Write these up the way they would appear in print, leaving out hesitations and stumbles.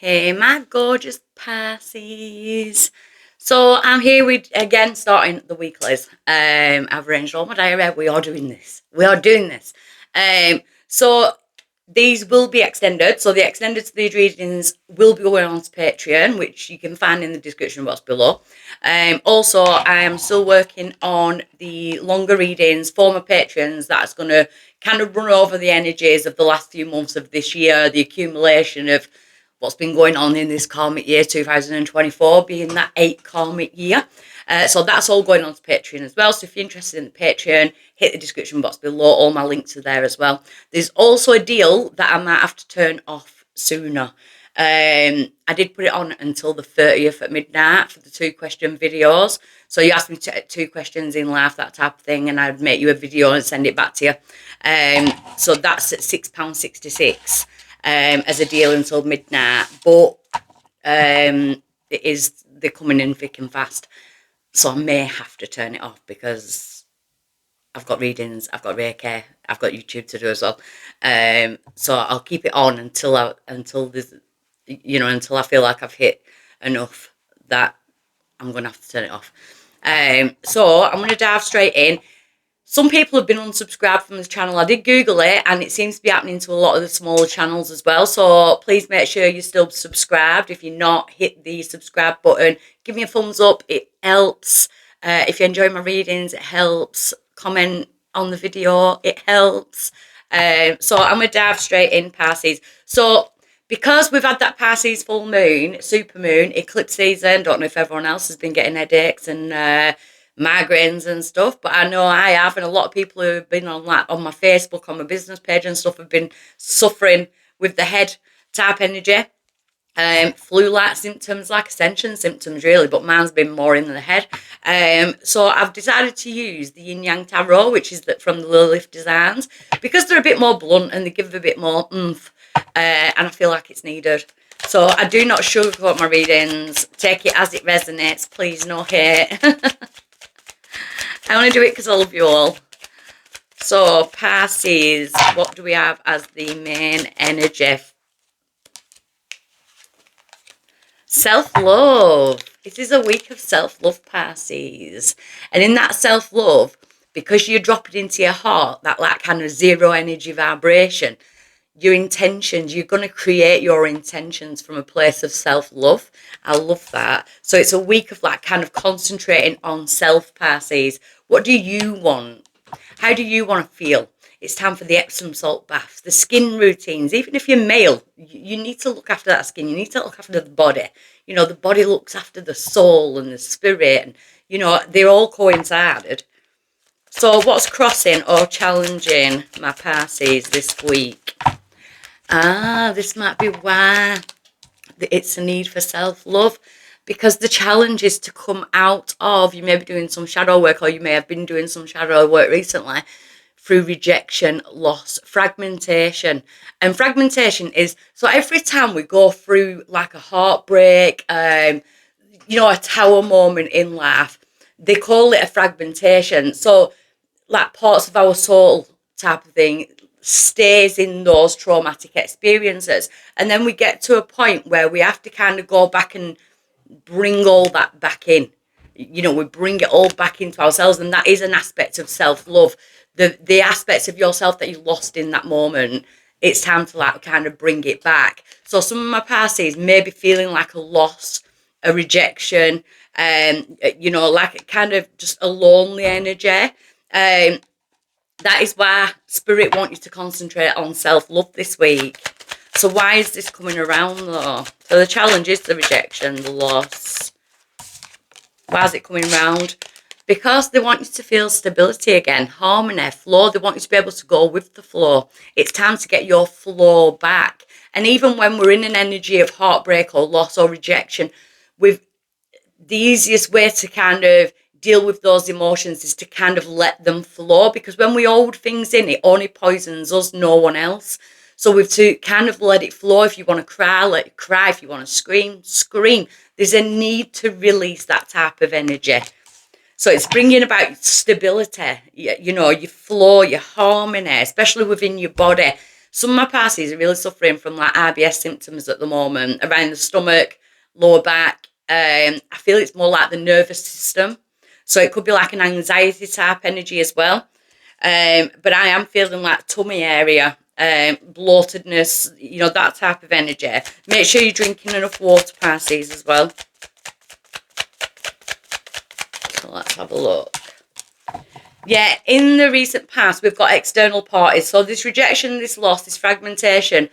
Hey, my gorgeous Pisces. So I'm here with again starting the weeklies. I've arranged all my diary. We are doing this. We are doing this. So these will be extended. So the extended speed readings will be going on to Patreon, which you can find in the description box below. Also, I am still working on the longer readings for my patrons. That's going to kind of run over the energies of the last few months of this year, the accumulation of what's been going on in this karmic year 2024 being that 8th karmic year. So that's all going on to Patreon as well. So if you're interested in the Patreon, hit the description box below. All my links are there as well. There's also a deal that I might have to turn off sooner. I did put it on until the 30th at midnight for the 2-question videos. So you asked me 2 questions in life, that type of thing, and I'd make you a video and send it back to you. So that's at £6.66. As a deal until midnight, but they're coming in thick and fast, so I may have to turn it off because I've got readings, I've got Reiki, I've got YouTube to do as well. So I'll keep it on until there's, until I feel like I've hit enough that I'm gonna have to turn it off. So I'm gonna dive straight in. Some people have been unsubscribed from this channel. I did Google it, and it seems to be happening to a lot of the smaller channels as well. So please make sure you're still subscribed. If you're not, hit the subscribe button. Give me a thumbs up. It helps. If you enjoy my readings, it helps. Comment on the video. It helps. So I'm going to dive straight in, Pisces. So because we've had that Pisces full moon, super moon, eclipse season, don't know if everyone else has been getting headaches and migraines and stuff, but I know I have, and a lot of people who have been on my Facebook, on my business page and stuff, have been suffering with the head type energy, flu-like symptoms, like ascension symptoms really, but mine's been more in the head. So I've decided to use the Yin Yang Tarot, which is from the Lilith Designs, because they're a bit more blunt and they give a bit more oomph, and I feel like it's needed. So I do not sugarcoat my readings. Take it as it resonates, please, no hate. I want to do it because I love you all. So, Pisces, what do we have as the main energy? Self-love. It is a week of self-love, Pisces. And in that self-love, because you're dropping into your heart, that like kind of zero energy vibration, your intentions, you're going to create your intentions from a place of self-love. I love that. So it's a week of like kind of concentrating on self, Pisces. What do you want? How do you want to feel? It's time for the Epsom salt baths, the skin routines. Even if you're male, you need to look after that skin. You need to look after the body. The body looks after the soul and the spirit. And, they're all coincided. So what's crossing or challenging my Pisces this week? This might be why it's a need for self-love, because the challenge is to come out of, you may be doing some shadow work, or you may have been doing some shadow work recently, through rejection, loss, fragmentation. And fragmentation is, so every time we go through like a heartbreak, a tower moment in life, they call it a fragmentation. So like parts of our soul type of thing stays in those traumatic experiences, and then we get to a point where we have to kind of go back and bring all that back in. We bring it all back into ourselves, and that is an aspect of self-love. The aspects of yourself that you lost in that moment, it's time to like kind of bring it back. So some of my Pisces may be feeling like a loss, a rejection, like kind of just a lonely energy. That is why Spirit wants you to concentrate on self-love this week. So why is this coming around though? So the challenge is the rejection, the loss. Why is it coming around? Because they want you to feel stability again, harmony, flow. They want you to be able to go with the flow. It's time to get your flow back. And even when we're in an energy of heartbreak or loss or rejection, the easiest way to kind of deal with those emotions is to kind of let them flow, because when we hold things in, it only poisons us, no one else. So we've to kind of let it flow. If you want to cry, let it cry. If you want to scream, scream. There's a need to release that type of energy. So it's bringing about stability, your flow, your harmony, especially within your body. Some of my Pisces are really suffering from like IBS symptoms at the moment, around the stomach, lower back. I feel it's more like the nervous system. So it could be like an anxiety type energy as well. But I am feeling like tummy area, bloatedness, that type of energy. Make sure you're drinking enough water, Pisces, as well. So let's have a look. Yeah, in the recent past, we've got external parties. So this rejection, this loss, this fragmentation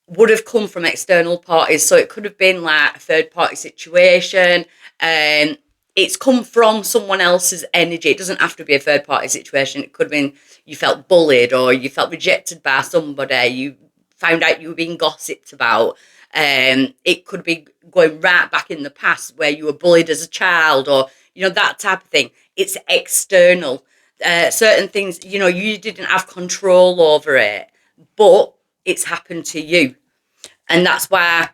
would have come from external parties. So it could have been like a third party situation. It's come from someone else's energy. It doesn't have to be a third party situation. It could have been you felt bullied or you felt rejected by somebody. You found out you were being gossiped about. It could be going right back in the past where you were bullied as a child or, that type of thing. It's external. Certain things, you didn't have control over it, but it's happened to you. And that's why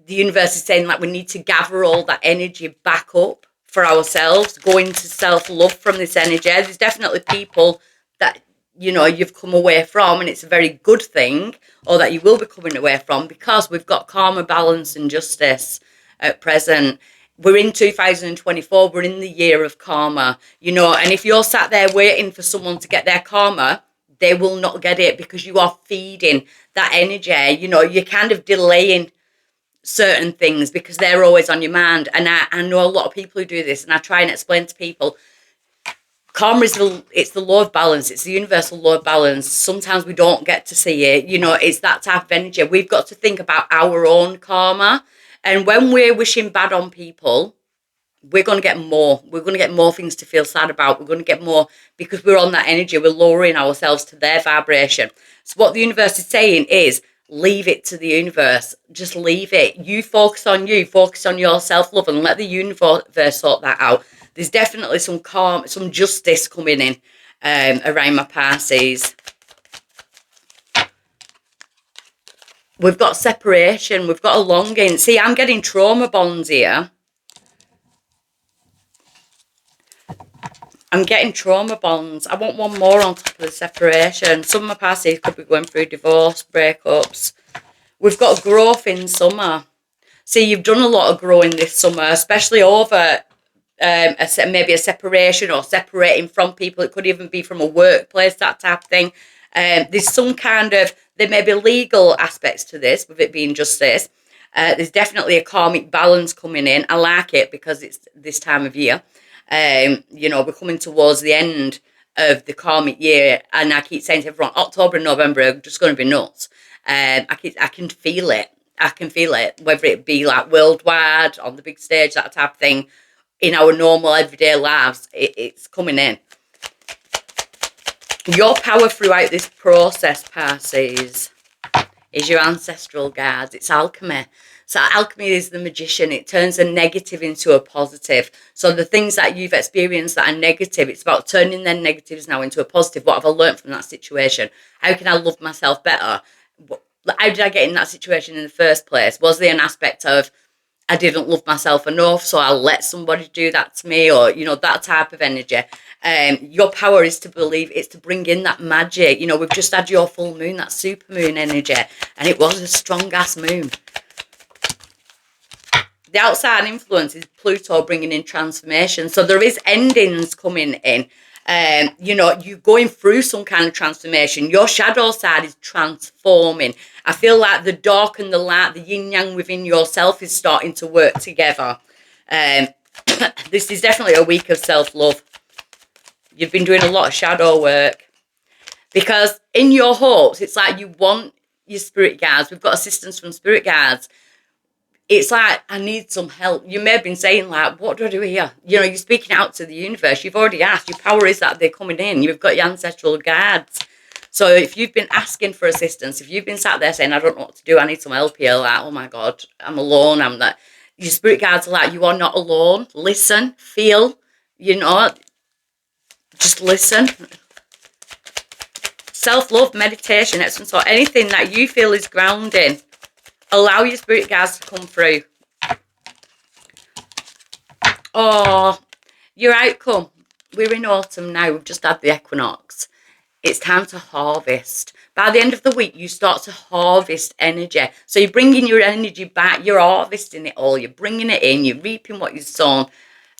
the universe is saying like we need to gather all that energy back up for ourselves, go into self-love from this energy. There's definitely people that, you've come away from, and it's a very good thing, or that you will be coming away from, because we've got karma, balance and justice at present. We're in 2024, we're in the year of karma, and if you're sat there waiting for someone to get their karma, they will not get it, because you are feeding that energy. You're kind of delaying certain things because they're always on your mind. And I know a lot of people who do this, and I try and explain to people, karma is it's the law of balance. It's the universal law of balance. Sometimes we don't get to see it. It's that type of energy. We've got to think about our own karma. And when we're wishing bad on people, we're going to get more. We're going to get more things to feel sad about. We're going to get more because we're on that energy. We're lowering ourselves to their vibration. So what the universe is saying is, leave it to the universe. Just leave it. You focus on you. Focus on your self-love and let the universe sort that out. There's definitely some calm, some justice coming in around my Pisces. We've got separation. We've got a longing. See, I'm getting trauma bonds here. I'm getting trauma bonds. I want one more on top of the separation. Some of my Pisces could be going through divorce, breakups. We've got growth in summer. See, you've done a lot of growing this summer, especially over maybe a separation or separating from people. It could even be from a workplace, that type of thing. There's some kind of, there may be legal aspects to this, with it being justice. There's definitely a karmic balance coming in. I like it because it's this time of year. We're coming towards the end of the karmic year, and I keep saying to everyone, October and November are just going to be nuts. I can feel it. I can feel it, whether it be like worldwide, on the big stage, that type of thing, in our normal everyday lives, it's coming in. Your power throughout this process, Pisces, is your ancestral guides. It's alchemy. So alchemy is the magician. It turns a negative into a positive. So the things that you've experienced that are negative, it's about turning their negatives now into a positive. What have I learned from that situation? How can I love myself better? How did I get in that situation in the first place? Was there an aspect of I didn't love myself enough, so I'll let somebody do that to me, or, that type of energy. Your power is to believe, it's to bring in that magic. We've just had your full moon, that super moon energy, and it was a strong ass moon. The outside influence is Pluto bringing in transformation. So there is endings coming in. You're going through some kind of transformation. Your shadow side is transforming. I feel like the dark and the light, the yin yang within yourself is starting to work together. This is definitely a week of self-love. You've been doing a lot of shadow work. Because in your hopes, it's like you want your spirit guides. We've got assistance from spirit guides. It's like, I need some help. You may have been saying, like, what do I do here? You're speaking out to the universe. You've already asked. Your power is that they're coming in. You've got your ancestral guides. So if you've been asking for assistance, if you've been sat there saying, I don't know what to do, I need some help here, like, oh my God, I'm alone, I'm that. Your spirit guides are like, you are not alone. Listen, feel, just listen. Self-love, meditation, excellent. So anything that you feel is grounding, allow your spirit guides to come through. Oh, your outcome. We're in autumn now. We've just had the equinox. It's time to harvest. By the end of the week, you start to harvest energy. So you're bringing your energy back. You're harvesting it all. You're bringing it in. You're reaping what you've sown.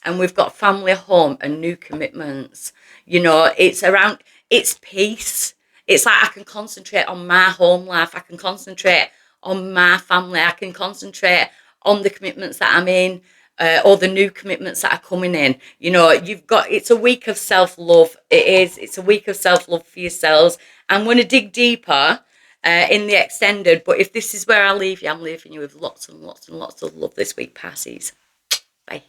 And we've got family, home, and new commitments. You know, it's peace. It's like I can concentrate on my home life. I can concentrate on my family. I can concentrate on the commitments that I'm in, or the new commitments that are coming in. You know, it's a week of self-love. It's a week of self-love for yourselves. I'm going to dig deeper in the extended, but if this is where I leave you, I'm leaving you with lots and lots and lots of love this week, Pisces. Bye.